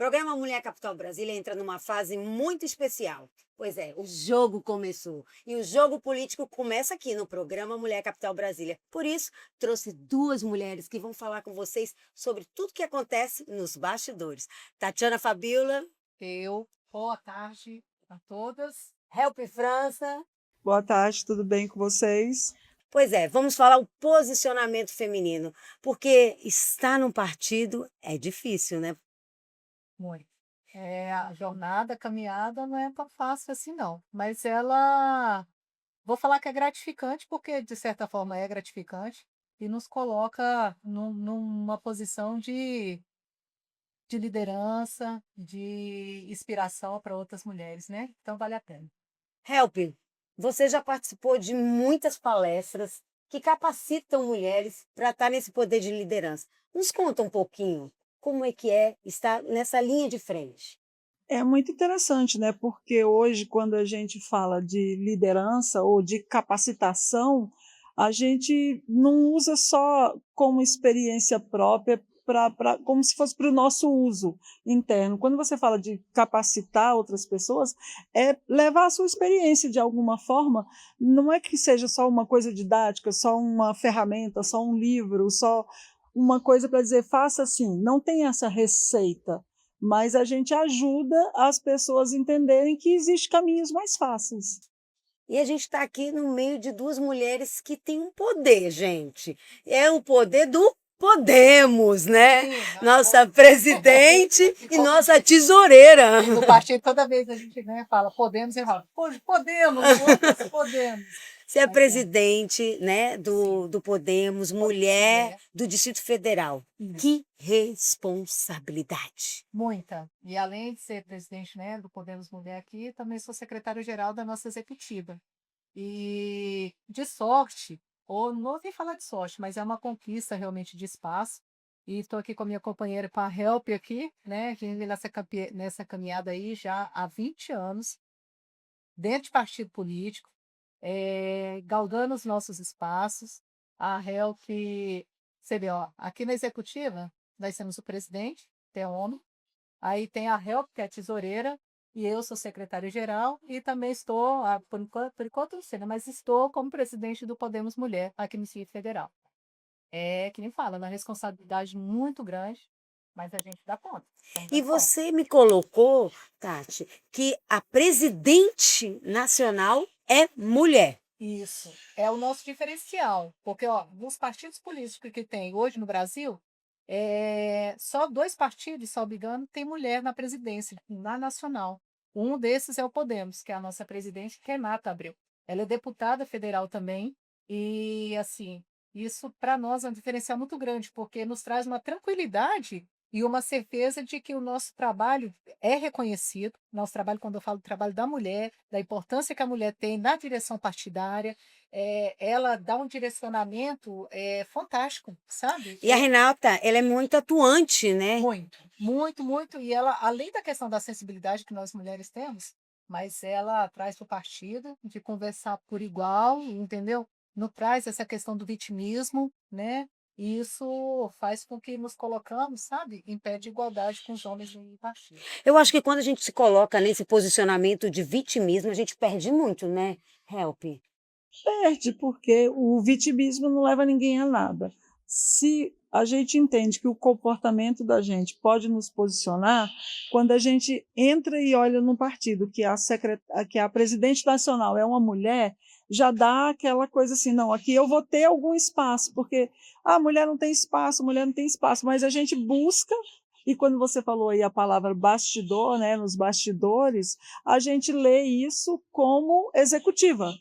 Programa Mulher Capital Brasília entra numa fase muito especial. Pois é, o jogo começou. E o jogo político começa aqui no programa Mulher Capital Brasília. Por isso, trouxe duas mulheres que vão falar com vocês sobre tudo que acontece nos bastidores. Tatiana Fabiola. Boa tarde a todas. Help França. Boa tarde, tudo bem com vocês? Pois é, vamos falar o posicionamento feminino, porque estar num partido é difícil, né? Muito. A jornada, a caminhada não é tão fácil assim, não. Mas vou falar que é gratificante, porque de certa forma é gratificante e nos coloca numa posição de liderança, de inspiração para outras mulheres, né? Então vale a pena. Help, você já participou de muitas palestras que capacitam mulheres para estar nesse poder de liderança. Nos conta um pouquinho como é estar nessa linha de frente. É muito interessante, né? Porque hoje, quando a gente fala de liderança ou de capacitação, a gente não usa só como experiência própria, como se fosse para o nosso uso interno. Quando você fala de capacitar outras pessoas, é levar a sua experiência de alguma forma. Não é que seja só uma coisa didática, só uma ferramenta, só um livro, só uma coisa para dizer faça assim. Não tem essa receita, mas a gente ajuda as pessoas a entenderem que existem caminhos mais fáceis. E a gente está aqui no meio de duas mulheres que têm um poder, gente. É o poder do Podemos, né? Sim, nossa presidente e nossa tesoureira. No partido, toda vez a gente, né, fala podemos, ele fala, podemos, outros podemos. Você é presidente, né, do Podemos, mulher do Distrito Federal. Que responsabilidade! Muita. E além de ser presidente, né, do Podemos Mulher aqui, também sou secretário-geral da nossa executiva. E de sorte, ou não vou nem falar de sorte, mas é uma conquista realmente de espaço. E estou aqui com a minha companheira, com a Help aqui, né, vindo nessa caminhada aí já há 20 anos, dentro de partido político, galgando os nossos espaços. A Help, você vê, ó, aqui na executiva, nós temos o presidente, tem a ONU, aí tem a Help, que é a tesoureira, e eu sou secretária-geral, e também estou, por enquanto não sei, né, mas estou como presidente do Podemos Mulher, aqui no Distrito Federal. É, que nem fala, uma responsabilidade muito grande, mas a gente dá conta. E você me colocou, Tati, que a presidente nacional é mulher. Isso, é o nosso diferencial, porque ó, nos partidos políticos que tem hoje no Brasil, só 2 partidos, se não me engano, tem mulher na presidência, na nacional. Um desses é o Podemos, que é a nossa presidente, Renata Abreu. Ela é deputada federal também, e assim, isso para nós é um diferencial muito grande, porque nos traz uma tranquilidade e uma certeza de que o nosso trabalho é reconhecido. Nosso trabalho, quando eu falo do trabalho da mulher, da importância que a mulher tem na direção partidária, ela dá um direcionamento fantástico, sabe? E a Renata, ela é muito atuante, né? Muito, muito, muito. E ela, além da questão da sensibilidade que nós mulheres temos, mas ela traz para o partido de conversar por igual, entendeu? Não traz essa questão do vitimismo, né? E isso faz com que nos colocamos, sabe, em pé de igualdade com os homens do partido. Eu acho que quando a gente se coloca nesse posicionamento de vitimismo, a gente perde muito, né, Help? Perde, porque o vitimismo não leva ninguém a nada. Se a gente entende que o comportamento da gente pode nos posicionar, quando a gente entra e olha num partido que a presidente nacional é uma mulher, já dá aquela coisa assim, não, aqui eu vou ter algum espaço, porque a mulher não tem espaço, a mulher não tem espaço, mas a gente busca. E quando você falou aí a palavra bastidor, né, nos bastidores, a gente lê isso como executiva.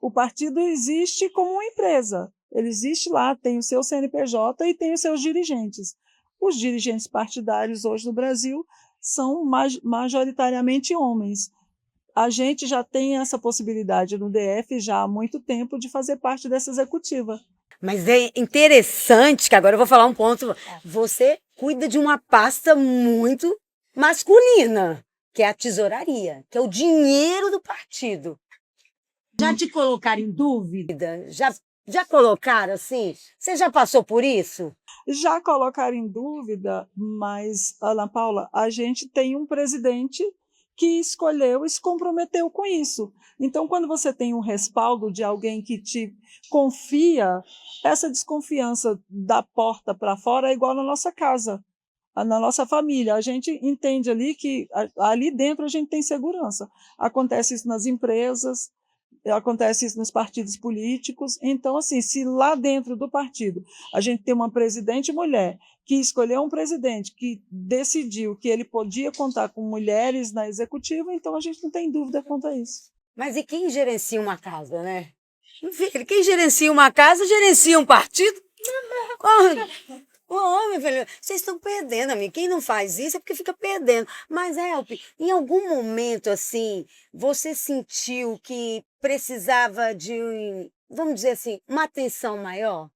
O partido existe como uma empresa. Ele existe lá, tem o seu CNPJ e tem os seus dirigentes. Os dirigentes partidários hoje no Brasil são majoritariamente homens. A gente já tem essa possibilidade no DF já há muito tempo de fazer parte dessa executiva. Mas é interessante que agora eu vou falar um ponto. Você cuida de uma pasta muito masculina, que é a tesouraria, que é o dinheiro do partido. Já te colocaram em dúvida? Já Já colocaram assim? Você já passou por isso? Já colocaram em dúvida, mas, Ana Paula, a gente tem um presidente que escolheu e se comprometeu com isso. Então, quando você tem um respaldo de alguém que te confia, essa desconfiança da porta para fora é igual na nossa casa, na nossa família. A gente entende ali que ali dentro a gente tem segurança. Acontece isso nas empresas, acontece isso nos partidos políticos. Então, assim, se lá dentro do partido a gente tem uma presidente mulher que escolheu um presidente que decidiu que ele podia contar com mulheres na executiva, então a gente não tem dúvida quanto a isso. Mas e quem gerencia uma casa, né? Enfim, quem gerencia uma casa, gerencia um partido? Ô, meu filho, vocês estão perdendo, amigo. Quem não faz isso é porque fica perdendo. Mas, Help, em algum momento, assim, você sentiu que precisava de, vamos dizer assim, uma atenção maior?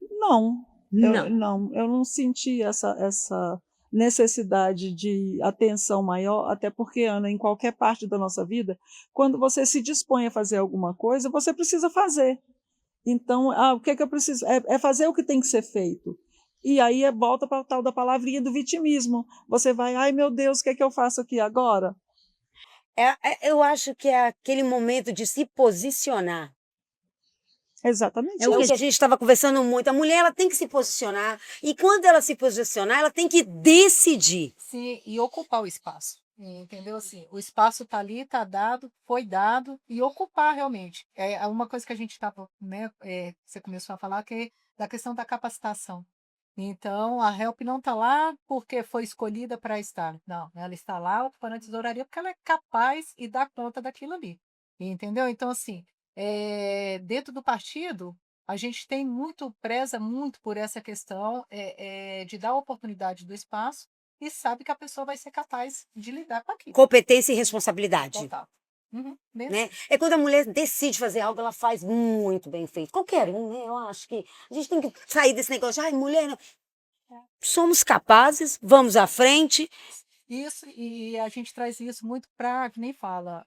Não, Não. eu não senti essa necessidade de atenção maior, até porque, Ana, em qualquer parte da nossa vida, quando você se dispõe a fazer alguma coisa, você precisa fazer. Então, o que é que eu preciso? É fazer o que tem que ser feito. E aí volta para a tal da palavrinha do vitimismo. Você vai, ai meu Deus, o que é que eu faço aqui agora? Eu acho que é aquele momento de se posicionar. Exatamente É o que isso. a gente estava conversando muito. A mulher ela tem que se posicionar. E quando ela se posicionar, ela tem que decidir. Sim, e ocupar o espaço. Entendeu? Assim, o espaço está ali, está dado, foi dado, e ocupar realmente. É uma coisa que a gente estava, né? Você começou a falar que é da questão da capacitação. Então, a HELP não está lá porque foi escolhida para estar. Não, ela está lá ocupando a tesouraria porque ela é capaz e dá conta daquilo ali. Entendeu? Então, assim, dentro do partido, a gente tem muito, preza muito por essa questão de dar oportunidade do espaço e sabe que a pessoa vai ser capaz de lidar com aquilo. Competência e responsabilidade. Total. Uhum, bem Né? assim. É quando a mulher decide fazer algo, ela faz muito bem feito. Qualquer um, né? Eu acho que a gente tem que sair desse negócio de, ai, mulher, não. Somos capazes, vamos à frente. Isso, e a gente traz isso muito para, que nem fala,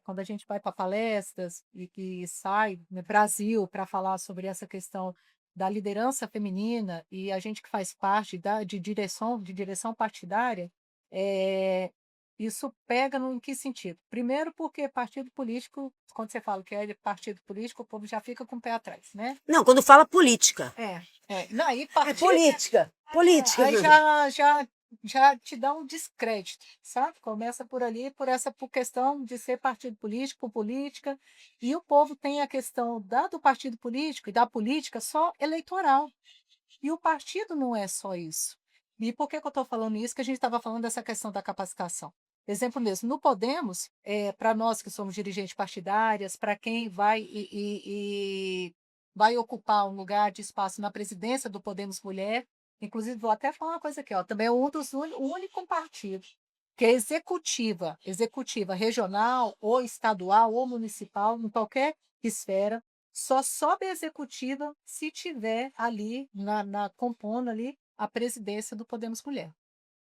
quando a gente vai para palestras e que sai no Brasil para falar sobre essa questão da liderança feminina e a gente que faz parte de direção partidária, isso pega em que sentido? Primeiro porque partido político, quando você fala que é de partido político, o povo já fica com o pé atrás, né? Não, quando fala política. Não, aí É política. Política. aí já te dá um descrédito, sabe? Começa por ali, por questão de ser partido político, por política, e o povo tem a questão do partido político e da política só eleitoral. E o partido não é só isso. E por que que eu estou falando isso? Que a gente estava falando dessa questão da capacitação. Exemplo mesmo, no Podemos, para nós que somos dirigentes partidárias, para quem e vai ocupar um lugar de espaço na presidência do Podemos Mulher, inclusive vou até falar uma coisa aqui, ó, também é o único partido que é executiva regional ou estadual ou municipal, em qualquer esfera, só sobe a executiva se tiver ali, compondo ali, a presidência do Podemos Mulher.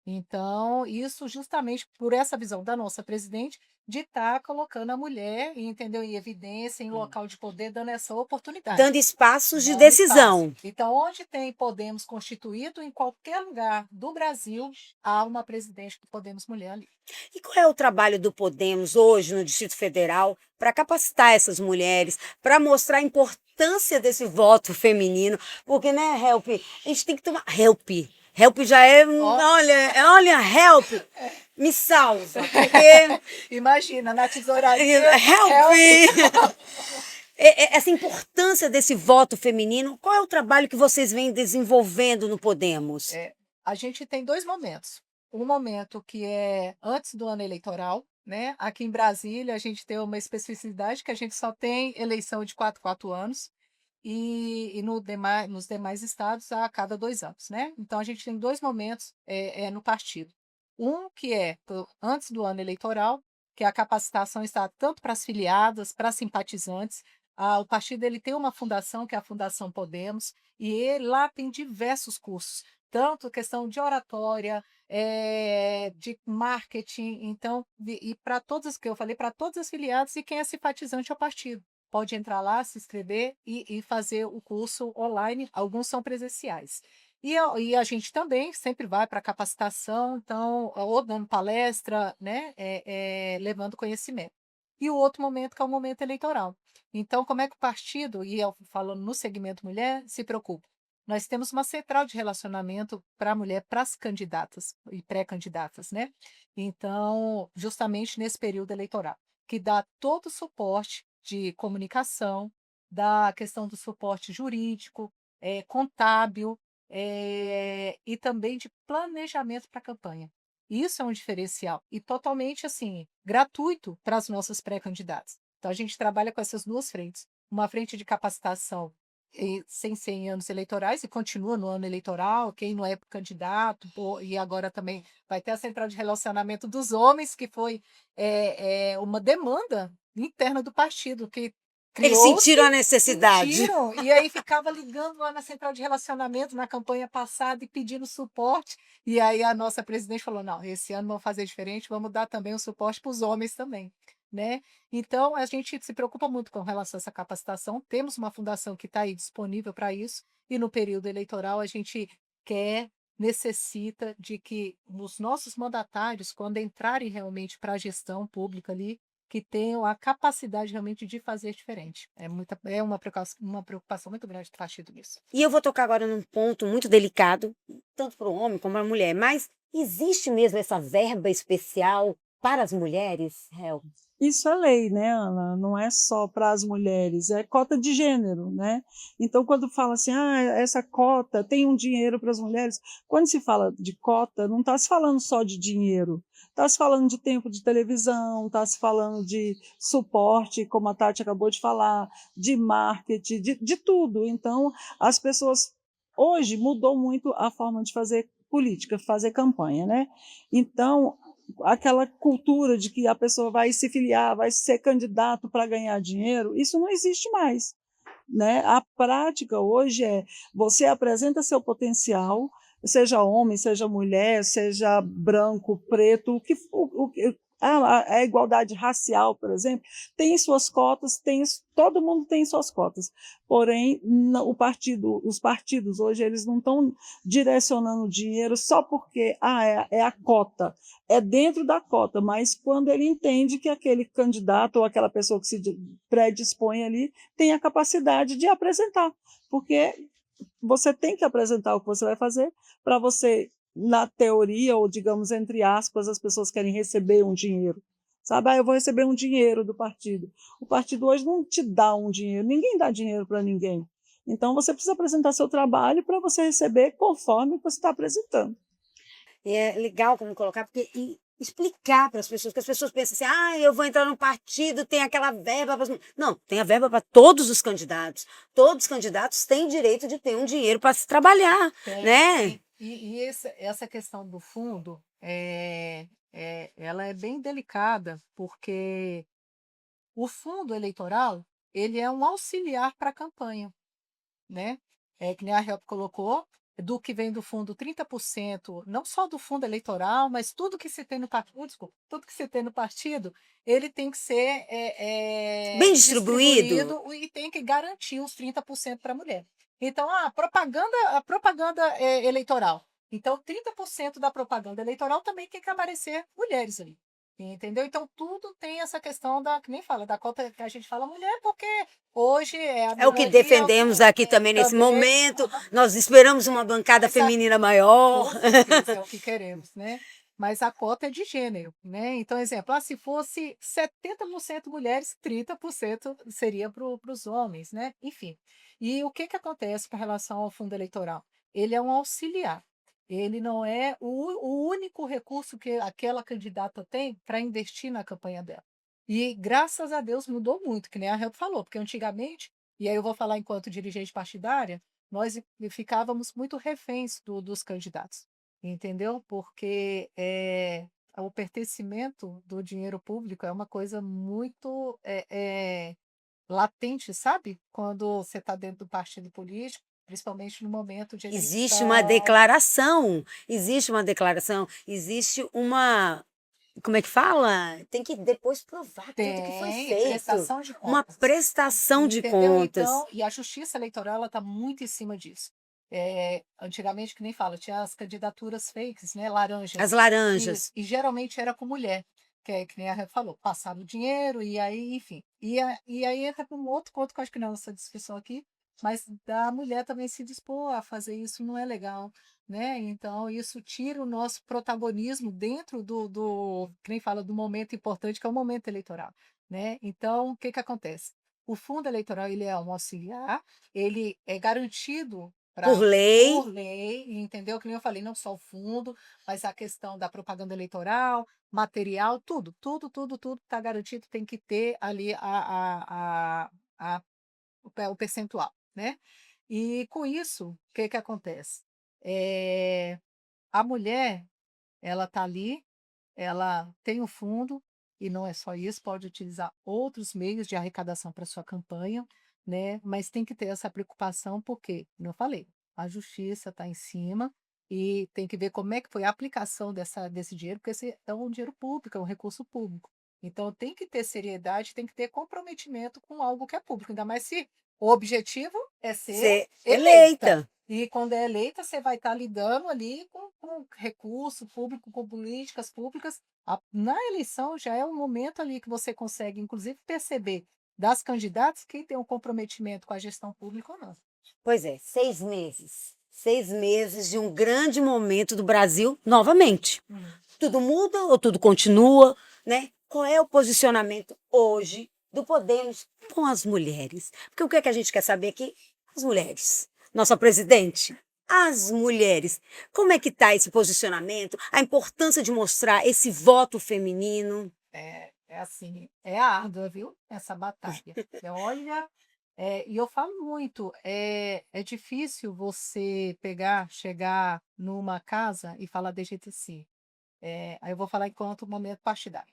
Então, isso justamente por essa visão da nossa presidente de estar colocando a mulher, entendeu, em evidência, em local de poder, dando essa oportunidade. Dando espaços de Dando decisão. espaço. Então, onde tem Podemos constituído, em qualquer lugar do Brasil, há uma presidente do Podemos Mulher ali. E qual é o trabalho do Podemos hoje no Distrito Federal para capacitar essas mulheres, para mostrar a importância desse voto feminino? Porque, né, Help, a gente tem que tomar. Help já é. Olha, Help, me salva. Porque. Imagina, na tesouraria. Help! Essa importância desse voto feminino, qual é o trabalho que vocês vêm desenvolvendo no Podemos? A gente tem dois momentos. Um momento que é antes do ano eleitoral, né? Aqui em Brasília, a gente tem uma especificidade que a gente só tem eleição de 4 anos e nos demais estados a cada 2 anos, né? Então, a gente tem dois momentos no partido. Um que é antes do ano eleitoral, que a capacitação está tanto para as filiadas, para simpatizantes. O partido ele tem uma fundação, que é a Fundação Podemos, e lá tem diversos cursos, tanto questão de oratória, de marketing, então, e para todas que eu falei, para todas as filiadas e quem é simpatizante ao partido. pode entrar lá, se inscrever e fazer o curso online. Alguns são presenciais. E a gente também sempre vai para capacitação, então, ou dando palestra, né, levando conhecimento. E o outro momento que é o momento eleitoral. Então, como é que o partido, e eu falando no segmento mulher, se preocupa? Nós temos uma central de relacionamento para a mulher, para as candidatas e pré-candidatas, né? Então, justamente nesse período eleitoral, que dá todo o suporte de comunicação, da questão do suporte jurídico, contábil, e também de planejamento para a campanha. Isso é um diferencial e totalmente assim gratuito para as nossas pré-candidatas. Então a gente trabalha com essas duas frentes, uma frente de capacitação sem ser em anos eleitorais e continua no ano eleitoral, quem não é candidato, e agora também vai ter a central de relacionamento dos homens, que foi uma demanda interna do partido, que Eles criou-se, sentiram a necessidade. sentiram, e aí ficava ligando lá na central de relacionamento na campanha passada e pedindo suporte, e aí a nossa presidente falou, não, esse ano vamos fazer diferente, vamos dar também o suporte para os homens também, né? Então, a gente se preocupa muito com relação a essa capacitação, temos uma fundação que está aí disponível para isso, e no período eleitoral a gente quer, necessita de que os nossos mandatários, quando entrarem realmente para a gestão pública ali, que tenham a capacidade realmente de fazer diferente. É uma preocupação muito grande do partido nisso. E eu vou tocar agora num ponto muito delicado, tanto para o homem como para a mulher, mas existe mesmo essa verba especial para as mulheres, Hel? Isso é lei, né, Ana? Não é só para as mulheres, é cota de gênero, né? Então, quando fala assim, essa cota tem um dinheiro para as mulheres, quando se fala de cota, não está se falando só de dinheiro, está se falando de tempo de televisão, está se falando de suporte, como a Tati acabou de falar, de marketing, de tudo. Então, as pessoas, hoje, mudou muito a forma de fazer política, fazer campanha, né? Então, aquela cultura de que a pessoa vai se filiar, vai ser candidato para ganhar dinheiro, isso não existe mais. Né? A prática hoje é você apresenta seu potencial, seja homem, seja mulher, seja branco, preto, a igualdade racial, por exemplo, tem suas cotas, todo mundo tem suas cotas. Porém, os partidos hoje eles não estão direcionando dinheiro só porque é a cota, é dentro da cota, mas quando ele entende que aquele candidato ou aquela pessoa que se predispõe ali tem a capacidade de apresentar, porque você tem que apresentar o que você vai fazer para você, na teoria, ou digamos, entre aspas, as pessoas querem receber um dinheiro. Sabe, eu vou receber um dinheiro do partido. O partido hoje não te dá um dinheiro, ninguém dá dinheiro para ninguém. Então, você precisa apresentar seu trabalho para você receber conforme você está apresentando. E é legal como colocar, porque explicar para as pessoas, que as pessoas pensam assim, eu vou entrar no partido, tem aquela verba. Não, tem a verba para todos os candidatos. Todos os candidatos têm direito de ter um dinheiro para se trabalhar, né? E essa questão do fundo, ela é bem delicada, porque o fundo eleitoral, ele é um auxiliar para a campanha, né? Que nem a Help colocou, do que vem do fundo 30%, não só do fundo eleitoral, mas tudo que se tem no partido, desculpa, tudo que se tem no partido, ele tem que ser Bem distribuído. e tem que garantir os 30% para a mulher. Então, a propaganda eleitoral. Então, 30% da propaganda eleitoral também tem que aparecer mulheres ali. Entendeu? Então, tudo tem essa questão que nem fala, da cota que a gente fala mulher, porque hoje é a É o que minoria, defendemos aqui também nesse também, momento. Nós esperamos uma bancada Mas feminina maior. com certeza é o que queremos, né? Mas a cota é de gênero, né? Então, exemplo, se fosse 70% mulheres, 30% seria para os homens, né? Enfim. E o que acontece com relação ao fundo eleitoral? Ele é um auxiliar. Ele não é o único recurso que aquela candidata tem para investir na campanha dela. E graças a Deus mudou muito, que nem a Help falou, porque antigamente, e aí eu vou falar enquanto dirigente partidária, nós ficávamos muito reféns dos candidatos, entendeu? Porque o pertencimento do dinheiro público é uma coisa muito latente, sabe? Quando você está dentro do partido político, principalmente no momento de Existe uma eleição. declaração, existe uma como é que fala? Tem que depois provar tudo que foi Tem feito. prestação de Uma contas. prestação de Entendeu? contas. Então, e a justiça eleitoral ela está muito em cima disso. Antigamente, que nem fala, tinha as candidaturas fakes, né, laranjas, As laranjas. e geralmente era com mulher, que nem a Rê falou, passaram o dinheiro, e aí, enfim. E aí entra para um outro ponto que eu acho que não é nossa discussão aqui, mas da mulher também se dispor a fazer isso não é legal, né? Então, isso tira o nosso protagonismo dentro que nem fala, do momento importante, que é o momento eleitoral, né? Então, o que que acontece? O fundo eleitoral ele é um auxiliar, ele é garantido Por por lei. lei, entendeu? Que nem eu falei, não só o fundo, mas a questão da propaganda eleitoral, material, tudo está garantido, tem que ter ali o percentual, né? E com isso, o que que acontece? Eh, a mulher, ela está ali, ela tem o fundo, e não é só isso, pode utilizar outros meios de arrecadação para sua campanha, né? Mas tem que ter essa preocupação, porque, como eu falei, a justiça está em cima e tem que ver como é que foi a aplicação desse dinheiro, porque esse é um dinheiro público, é um recurso público. Então tem que ter seriedade, tem que ter comprometimento com algo que é público, ainda mais se o objetivo é ser Ser eleita. eleita. E quando é eleita, você vai estar lidando ali com recurso público, com políticas públicas. Na eleição já é um momento ali que você consegue, inclusive, perceber das candidatas quem tem um comprometimento com a gestão pública ou não. Pois é, 6 meses. 6 meses de um grande momento do Brasil novamente. Tudo muda ou tudo continua, né? Qual é o posicionamento hoje do Podemos com as mulheres? Porque o que é que a gente quer saber aqui? As mulheres. Nossa presidente, as mulheres. Como é que está esse posicionamento? A importância de mostrar esse voto feminino? É assim, é árdua, viu? Essa batalha. Olha, e eu falo muito, é difícil você pegar, chegar numa casa e falar de jeito assim. Aí eu vou falar enquanto momento partidário.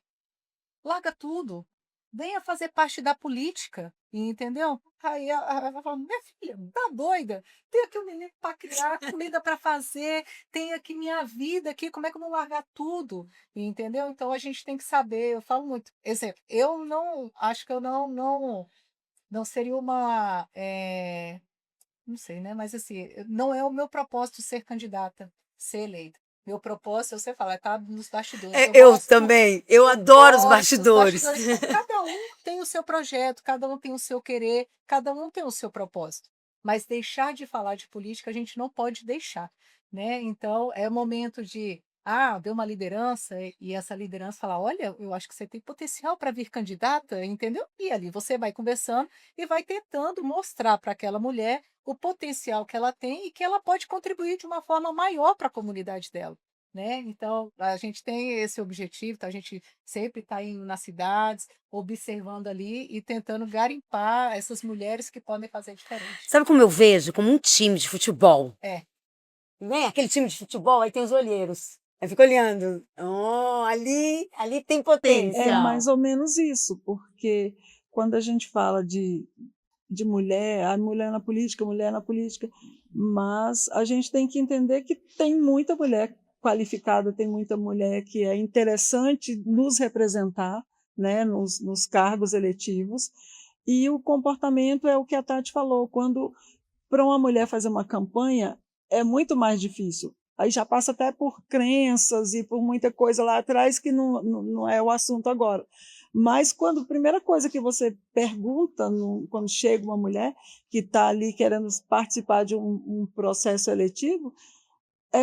Larga tudo, venha fazer parte da política, entendeu? Aí ela fala, minha filha, tá doida? Tem aqui um menino para criar, comida para fazer, tem aqui minha vida aqui, como é que eu vou largar tudo? Entendeu? Então a gente tem que saber, eu falo muito. Exemplo, eu não, acho que eu não seria uma, não sei, né? Mas assim, não é o meu propósito ser candidata, ser eleita. Meu propósito, você fala, tá nos bastidores. É, eu também. Eu Eu adoro os gosto dos bastidores. bastidores. Cada um tem o seu projeto, cada um tem o seu querer, cada um tem o seu propósito. Mas deixar de falar de política a gente não pode deixar, né? Então é o momento de ver uma liderança e essa liderança falar, olha, eu acho que você tem potencial para vir candidata, entendeu? E ali você vai conversando e vai tentando mostrar para aquela mulher o potencial que ela tem e que ela pode contribuir de uma forma maior para a comunidade dela, né? Então, a gente tem esse objetivo, então a gente sempre está indo nas cidades, observando ali e tentando garimpar essas mulheres que podem fazer diferente. Sabe como eu vejo? Como um time de futebol. É, Né? Aquele time de futebol, aí tem os olheiros. Aí fica olhando. Oh, ali tem É potencial. mais ou menos isso, porque quando a gente fala de mulher, a mulher na política, mas a gente tem que entender que tem muita mulher qualificada, tem muita mulher que é interessante nos representar, né, nos cargos eletivos, e o comportamento é o que a Tati falou, quando para uma mulher fazer uma campanha é muito mais difícil. Aí já passa até por crenças e por muita coisa lá atrás que não é o assunto agora. Mas quando a primeira coisa que você pergunta quando chega uma mulher que está ali querendo participar de um processo eletivo,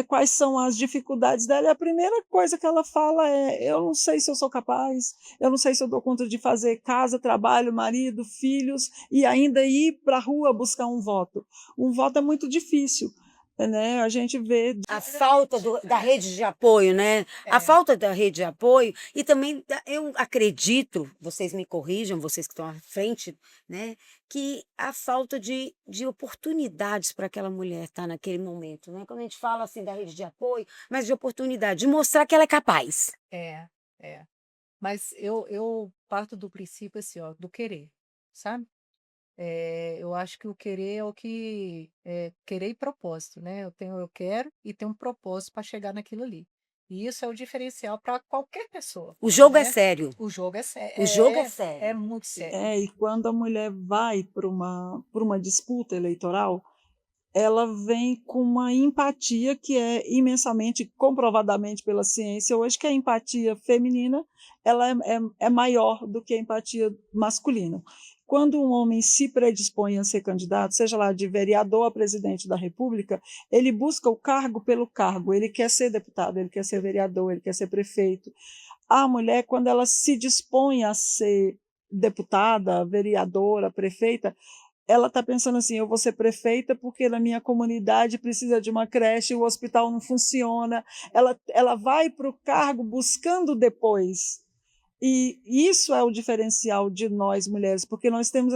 quais são as dificuldades dela, e a primeira coisa que ela fala é: eu não sei se eu sou capaz, eu não sei se eu dou conta de fazer casa, trabalho, marido, filhos, e ainda ir para a rua buscar um voto. Um voto é muito difícil, né? A gente vê. A falta da rede de apoio, né? A é, falta da rede de apoio e também eu acredito, vocês me corrijam, vocês que estão à frente, né? Que a falta de oportunidades para aquela mulher estar naquele momento, né? Quando a gente fala assim da rede de apoio, mas de oportunidade, de mostrar que ela é capaz. é, é. Mas eu parto do princípio assim, ó, do querer, sabe? Eu acho que o querer é o que querer e propósito, né? Eu quero e tenho um propósito para chegar naquilo ali. E isso é o diferencial para qualquer pessoa, O jogo é né? sério. O jogo é O jogo é é sério. muito sério. E quando a mulher vai por uma disputa eleitoral, ela vem com uma empatia que é imensamente, comprovadamente pela ciência hoje, que a empatia feminina ela é maior do que a empatia masculina. Quando um homem se predispõe a ser candidato, seja lá de vereador a presidente da República, ele busca o cargo pelo cargo, ele quer ser deputado, ele quer ser vereador, ele quer ser prefeito. A mulher, quando ela se dispõe a ser deputada, vereadora, prefeita, ela está pensando assim: eu vou ser prefeita porque na minha comunidade precisa de uma creche, o hospital não funciona. Ela vai para o cargo buscando depois. E isso é o diferencial de nós mulheres, porque nós temos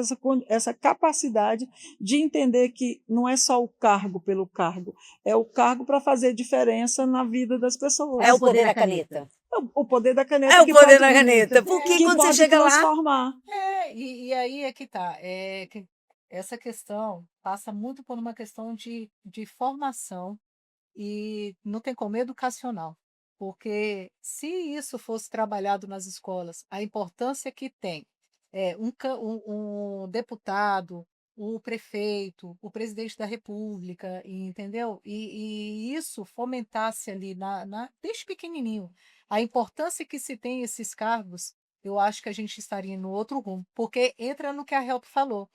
essa capacidade de entender que não é só o cargo pelo cargo, é o cargo para fazer diferença na vida das pessoas. É o poder da caneta. O poder da É caneta o poder da caneta. Porque que quando você pode chega lá, transformar. E aí é que tá. Essa questão passa muito por uma questão de formação e não tem como educacional. Porque se isso fosse trabalhado nas escolas, a importância que tem um deputado, o prefeito, o presidente da República, entendeu? E isso fomentasse ali desde pequenininho a importância que se tem esses cargos, eu acho que a gente estaria no outro rumo, porque entra no que a Help falou.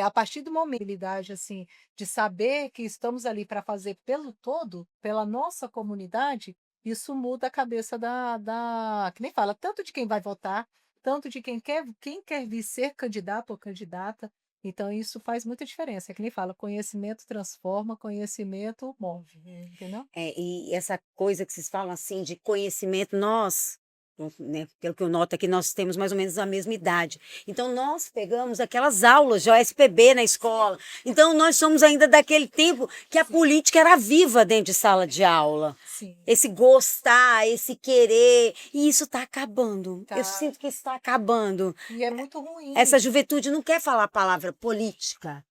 A partir do momento, assim, de saber que estamos ali para fazer pelo todo, pela nossa comunidade, isso muda a cabeça que nem fala, tanto de quem vai votar, tanto de quem quer vir ser candidato ou candidata. Então, isso faz muita diferença. É que nem fala, conhecimento transforma, conhecimento move, entendeu? e essa coisa que vocês falam assim de conhecimento, nós, né, pelo que eu noto aqui, nós temos mais ou menos a mesma idade. Então, nós pegamos aquelas aulas de OSPB na escola. Então, nós somos ainda daquele tempo que a política era viva dentro de sala de aula. Sim. Esse gostar, esse querer, e isso está acabando. Tá. Eu sinto que isso está acabando. E é muito ruim. Essa juventude não quer falar a palavra política.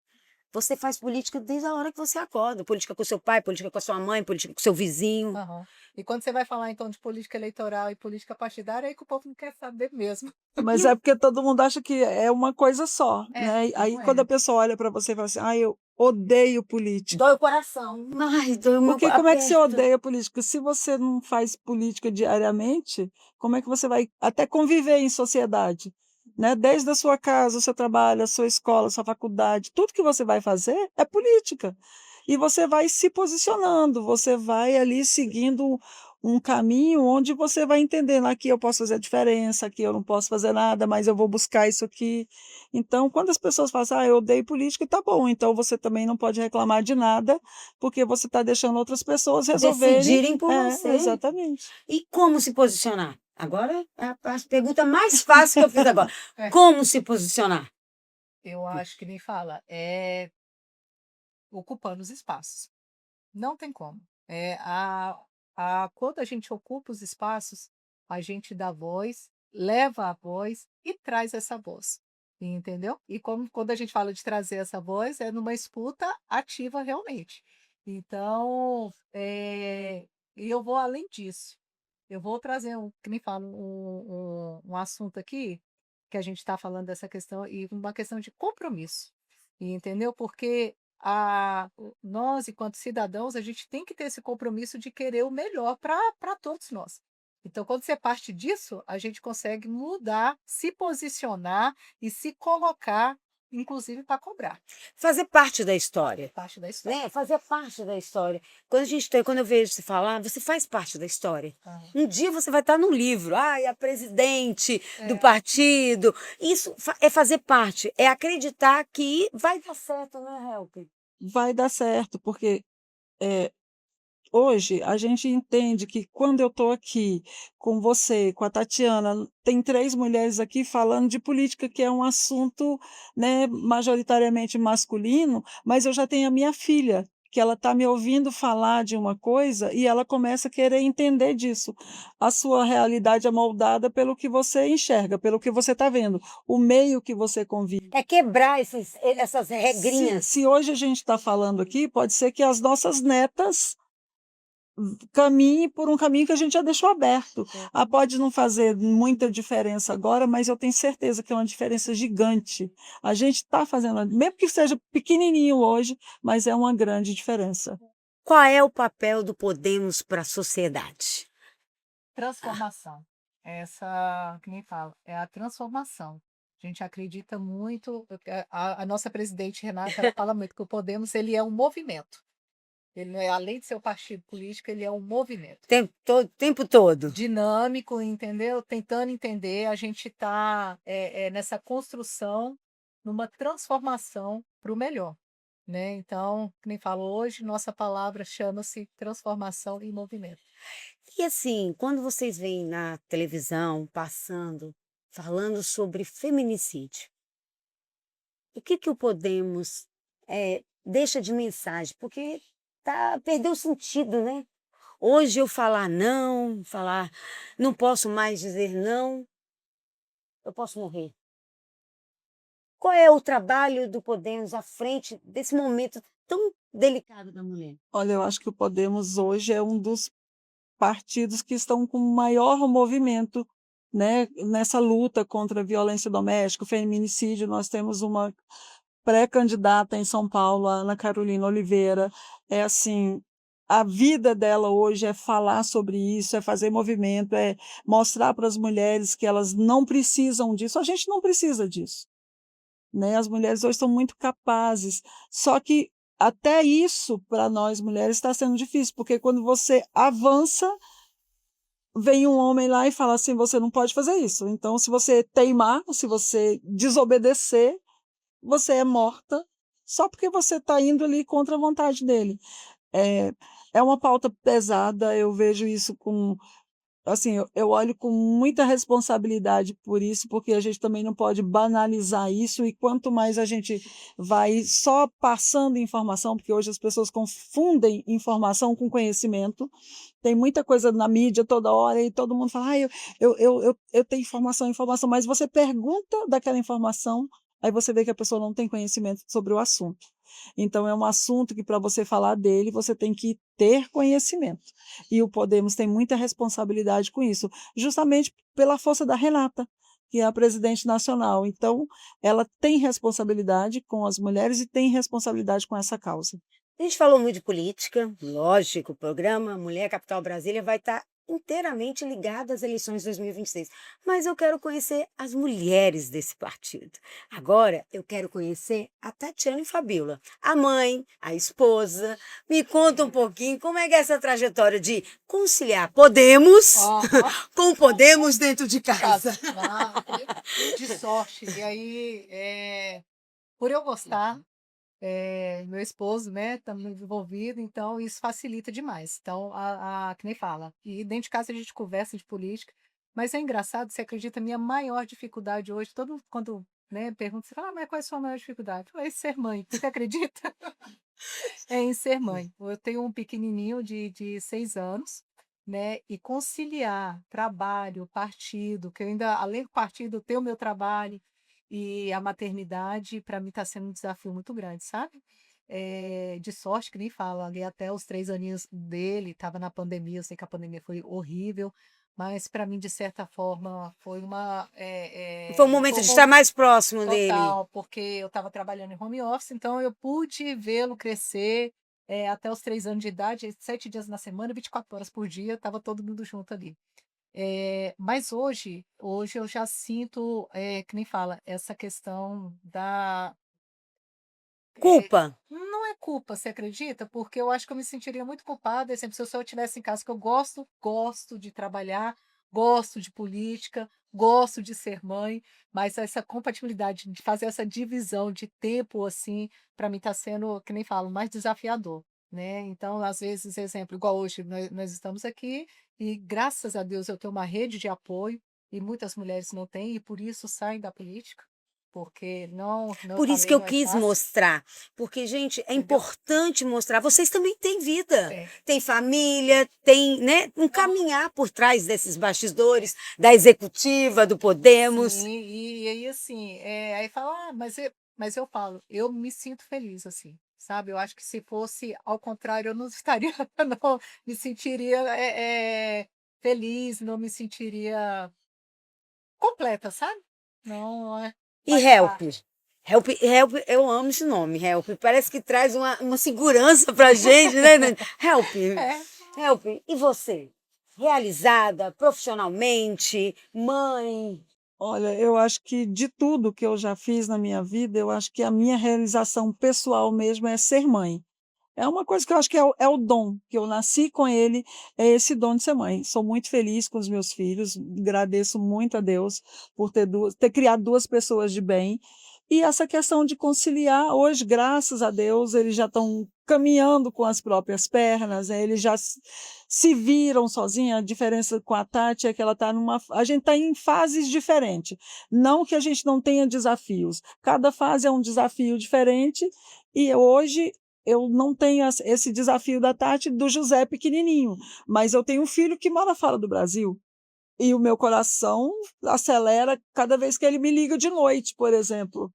Você faz política desde a hora que você acorda. Política com seu pai, política com a sua mãe, política com seu vizinho. Aham. E quando você vai falar, então, de política eleitoral e política partidária, é aí que o povo não quer saber mesmo. Mas é porque todo mundo acha que é uma coisa só, né? Aí não quando é. a pessoa olha para você e fala assim: eu odeio política. Dói o coração. Ai, dói o meu Porque como é que você aperta. odeia política? Se você não faz política diariamente, como é que você vai até conviver em sociedade? Né? Desde a sua casa, o seu trabalho, a sua escola, a sua faculdade, tudo que você vai fazer é política. E você vai se posicionando, você vai ali seguindo um caminho onde você vai entendendo: aqui eu posso fazer a diferença, aqui eu não posso fazer nada, mas eu vou buscar isso aqui. Então, quando as pessoas falam assim: eu odeio política, tá bom, então você também não pode reclamar de nada, porque você está deixando outras pessoas resolverem. Decidirem por você. Exatamente. E como se posicionar? Agora é a pergunta mais fácil que eu fiz agora. Como se posicionar? Eu acho que nem fala, ocupando os espaços. Não tem como. Quando a gente ocupa os espaços, a gente dá voz, leva a voz e traz essa voz. Entendeu? E quando a gente fala de trazer essa voz, é numa escuta ativa realmente. Então, e eu vou além disso. Eu vou trazer, que nem falo, um assunto aqui, que a gente está falando dessa questão, e uma questão de compromisso. Entendeu? Porque nós, enquanto cidadãos, a gente tem que ter esse compromisso de querer o melhor para todos nós. Então, quando você parte disso, a gente consegue mudar, se posicionar e se colocar, inclusive para cobrar. Fazer parte da história. Parte da história. Né? Fazer parte da história. Quando eu vejo você falar, você faz parte da história. Um dia você vai estar no livro. A presidente do partido. Isso é fazer parte. É acreditar que vai dar certo, né, Help? Vai dar certo, porque hoje a gente entende que quando eu estou aqui com você, com a Tatiana, tem 3 mulheres aqui falando de política, que é um assunto, né, majoritariamente masculino, mas eu já tenho a minha filha, que ela está me ouvindo falar de uma coisa e ela começa a querer entender disso. A sua realidade é moldada pelo que você enxerga, pelo que você está vendo, o meio que você convive. É quebrar essas regrinhas. Se hoje a gente está falando aqui, pode ser que as nossas netas caminhe por um caminho que a gente já deixou aberto. Pode não fazer muita diferença agora, mas eu tenho certeza que é uma diferença gigante. A gente está fazendo, mesmo que seja pequenininho hoje, mas é uma grande diferença. Qual é o papel do Podemos para a sociedade? Transformação. Essa, que nem fala, é a transformação. A gente acredita muito, a nossa presidente Renata, ela fala muito que o Podemos, ele é um movimento. Ele não é, além de ser um partido político, ele é um movimento. Tempo todo. Dinâmico, entendeu? Tentando entender, a gente está nessa construção, numa transformação para o melhor, né? Então, que nem falo hoje, nossa palavra chama-se transformação em movimento. E assim, quando vocês veem na televisão passando, falando sobre feminicídio, o que o Podemos deixa de mensagem? Porque perdeu o sentido, né? Hoje eu falar não posso mais dizer não, eu posso morrer. Qual é o trabalho do Podemos à frente desse momento tão delicado da mulher? Olha, eu acho que o Podemos hoje é um dos partidos que estão com maior movimento, né, nessa luta contra a violência doméstica, o feminicídio. Nós temos uma pré-candidata em São Paulo, a Ana Carolina Oliveira. É assim, a vida dela hoje é falar sobre isso, é fazer movimento, é mostrar para as mulheres que elas não precisam disso. A gente não precisa disso, né? As mulheres hoje são muito capazes, só que até isso para nós mulheres está sendo difícil, porque quando você avança, vem um homem lá e fala assim: você não pode fazer isso. Então, se você teimar, se você desobedecer, você é morta só porque você está indo ali contra a vontade dele. É, é uma pauta pesada, eu vejo isso com. Assim, eu olho com muita responsabilidade por isso, porque a gente também não pode banalizar isso, e quanto mais a gente vai só passando informação, porque hoje as pessoas confundem informação com conhecimento, tem muita coisa na mídia toda hora e todo mundo fala: eu tenho informação, mas você pergunta daquela informação, aí você vê que a pessoa não tem conhecimento sobre o assunto. Então, é um assunto que, para você falar dele, você tem que ter conhecimento. E o Podemos tem muita responsabilidade com isso, justamente pela força da Renata, que é a presidente nacional. Então, ela tem responsabilidade com as mulheres e tem responsabilidade com essa causa. A gente falou muito de política, lógico, o programa Mulher Capital Brasília vai estar inteiramente ligado às eleições de 2026. Mas eu quero conhecer as mulheres desse partido. Agora eu quero conhecer a Tatiana e Fabíola, a mãe, a esposa. Me conta um pouquinho como é que é essa trajetória de conciliar Podemos com Podemos dentro de casa. De sorte. E aí, por eu gostar, meu esposo, né, tá envolvido, então isso facilita demais. Então, que nem fala. E dentro de casa a gente conversa de política, mas é engraçado, você acredita, a minha maior dificuldade hoje, todo mundo, quando, né, pergunta, você fala: mas qual é a sua maior dificuldade? É ser mãe. Você acredita? É em ser mãe. Eu tenho um pequenininho de 6 anos, né, e conciliar trabalho, partido, que eu ainda, além do partido, eu tenho o meu trabalho, e a maternidade, para mim, está sendo um desafio muito grande, sabe? De sorte, que nem fala, ali até os 3 aninhos dele, estava na pandemia, eu sei que a pandemia foi horrível, mas para mim, de certa forma, foi Foi um momento de estar mais próximo dele. total, porque eu estava trabalhando em home office, então eu pude vê-lo crescer até os 3 anos de idade, 7 dias na semana, 24 horas por dia, estava todo mundo junto ali. Mas hoje eu já sinto, que nem fala, essa questão da. Culpa. Não é culpa, você acredita? Porque eu acho que eu me sentiria muito culpada, exemplo, se eu só estivesse em casa, que eu gosto de trabalhar, gosto de política, gosto de ser mãe, mas essa compatibilidade de fazer essa divisão de tempo, assim, para mim está sendo, que nem falo, mais desafiador, né? Então, às vezes, exemplo, igual hoje, nós estamos aqui e, graças a Deus, eu tenho uma rede de apoio e muitas mulheres não têm e por isso saem da política, porque não, eu Por isso que falei, eu não é quis fácil. mostrar. Porque, gente, é Entendeu? importante mostrar. Vocês também têm vida. É. Tem família, tem, né, um caminhar por trás desses bastidores, da executiva, do Podemos. Sim, e aí assim, aí fala: mas eu falo, eu me sinto feliz assim, sabe? Eu acho que se fosse ao contrário, eu não estaria, não me sentiria feliz, não me sentiria completa, sabe? Não é, E faz Help? parte. Help, eu amo esse nome, Help. Parece que traz uma segurança pra gente, né, Dani? Help, É, Help. E você? Realizada profissionalmente, mãe? Olha, eu acho que de tudo que eu já fiz na minha vida, eu acho que a minha realização pessoal mesmo é ser mãe. É uma coisa que eu acho que é o dom, que eu nasci com ele, é esse dom de ser mãe. Sou muito feliz com os meus filhos, agradeço muito a Deus por ter criado 2 pessoas de bem. E essa questão de conciliar, hoje, graças a Deus, eles já estão caminhando com as próprias pernas, eles já se viram sozinhos. A diferença com a Tati é que ela está a gente está em fases diferentes. Não que a gente não tenha desafios, cada fase é um desafio diferente, e hoje eu não tenho esse desafio da Tati, do José pequenininho, mas eu tenho um filho que mora fora do Brasil, e o meu coração acelera cada vez que ele me liga de noite, por exemplo.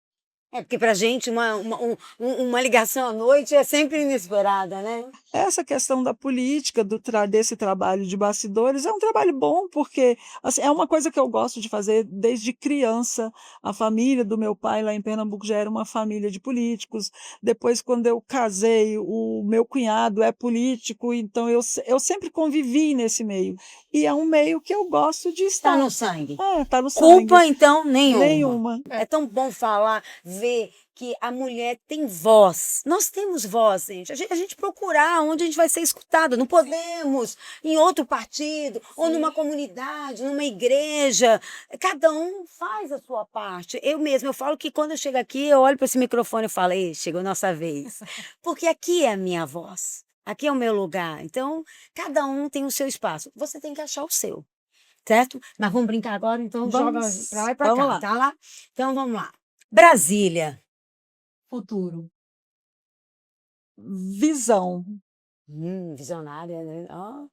É porque pra gente uma ligação à noite é sempre inesperada, né? Essa questão da política, desse trabalho de bastidores, é um trabalho bom, porque assim, é uma coisa que eu gosto de fazer desde criança. A família do meu pai lá em Pernambuco já era uma família de políticos. Depois, quando eu casei, o meu cunhado é político, então eu sempre convivi nesse meio. E é um meio que eu gosto de Tá estar. no sangue. Está no sangue. Culpa, então, nenhuma. Nenhuma. É tão bom falar, ver que a mulher tem voz. Nós temos voz, gente. A gente procurar onde a gente vai ser escutado. Não podemos em outro partido, ou numa sim. comunidade, numa igreja. Cada um faz a sua parte. Eu mesma, eu falo que quando eu chego aqui, eu olho para esse microfone e falo, ei, chegou a nossa vez. Porque aqui é a minha voz. Aqui é o meu lugar. Então, cada um tem o seu espaço. Você tem que achar o seu. Certo? Mas vamos brincar agora, então joga pra lá e pra Vamos cá, lá. tá lá? Então vamos lá. Brasília. Futuro. Visão. Visionária, né? Ó.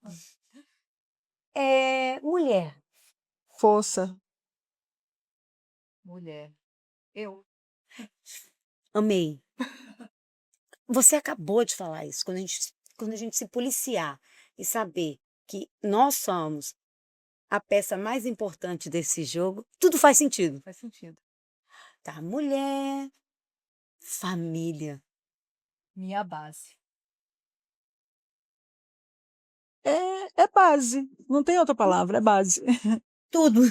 Mulher. Força. Mulher. Eu. Amei. Você acabou de falar isso. Quando a gente se policiar e saber que nós somos a peça mais importante desse jogo, tudo faz sentido. Faz sentido. Tá? Mulher, família. Minha base. É base, não tem outra palavra, é base. Tudo.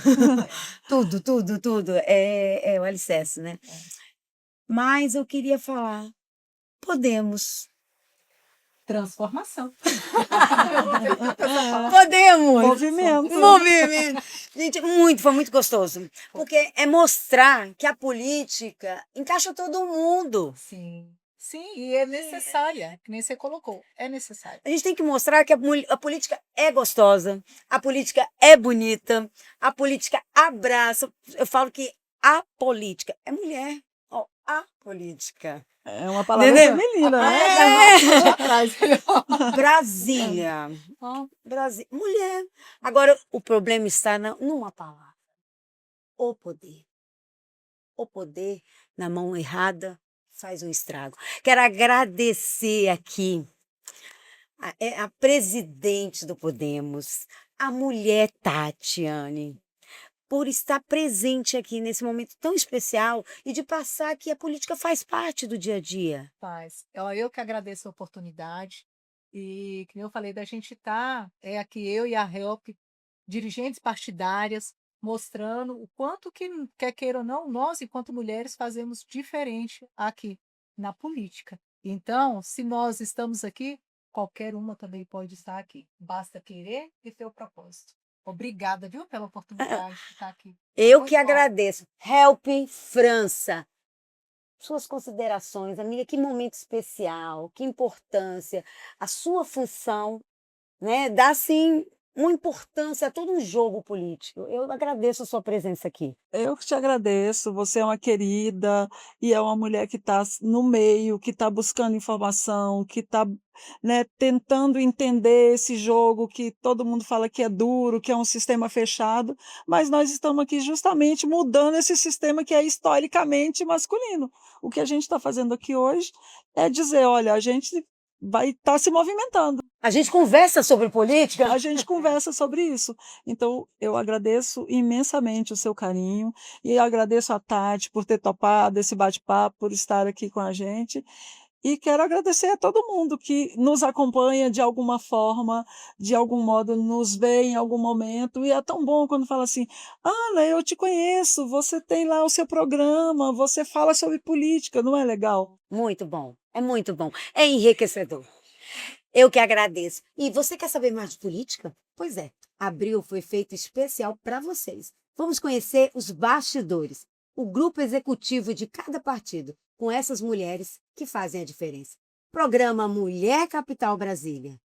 Tudo, tudo, tudo. É o alicerce, né? É. Mas eu queria falar, podemos. Transformação. Podemos! Movimento. Movimento! Gente, foi muito gostoso. Porque é mostrar que a política encaixa todo mundo. Sim. Sim, e é necessária, que nem você colocou, é necessário. A gente tem que mostrar que a política é gostosa, a política é bonita, a política abraça. Eu falo que a política é mulher. Ó, a política. É uma palavra Entendeu? feminina, né? Lá atrás. Brasília. Ó, Brasília. Mulher. Agora, o problema está numa palavra. O poder. O poder na mão errada faz um estrago. Quero agradecer aqui a presidente do Podemos, a mulher Tatiane, por estar presente aqui nesse momento tão especial e de passar que a política faz parte do dia a dia. faz. Eu que agradeço a oportunidade. E, que nem eu falei, da gente estar aqui, eu e a Help, dirigentes partidárias, mostrando o quanto que, quer queira ou não, nós, enquanto mulheres, fazemos diferente aqui na política. Então, se nós estamos aqui, qualquer uma também pode estar aqui. Basta querer e ter o propósito. Obrigada, viu, pela oportunidade de estar aqui. Eu Muito que bom. agradeço. Help França. Suas considerações, amiga, que momento especial, que importância, a sua função, né? Dá assim uma importância a todo um jogo político. Eu agradeço a sua presença aqui. Eu que te agradeço, você é uma querida e é uma mulher que está no meio, que está buscando informação, que está, né, tentando entender esse jogo que todo mundo fala que é duro, que é um sistema fechado, mas nós estamos aqui justamente mudando esse sistema que é historicamente masculino. O que a gente está fazendo aqui hoje é dizer, olha, a gente vai estar se movimentando. A gente conversa sobre política? A gente conversa sobre isso. Então, eu agradeço imensamente o seu carinho e agradeço a Tati por ter topado esse bate-papo, por estar aqui com a gente. E quero agradecer a todo mundo que nos acompanha de alguma forma, de algum modo nos vê em algum momento. E é tão bom quando fala assim: Ana, eu te conheço, você tem lá o seu programa, você fala sobre política, não é legal? Muito bom, é muito bom. É enriquecedor. Eu que agradeço. E você quer saber mais de política? Pois é, abril foi feito especial para vocês. Vamos conhecer os bastidores, o grupo executivo de cada partido, com essas mulheres que fazem a diferença. Programa Mulher Capital Brasília.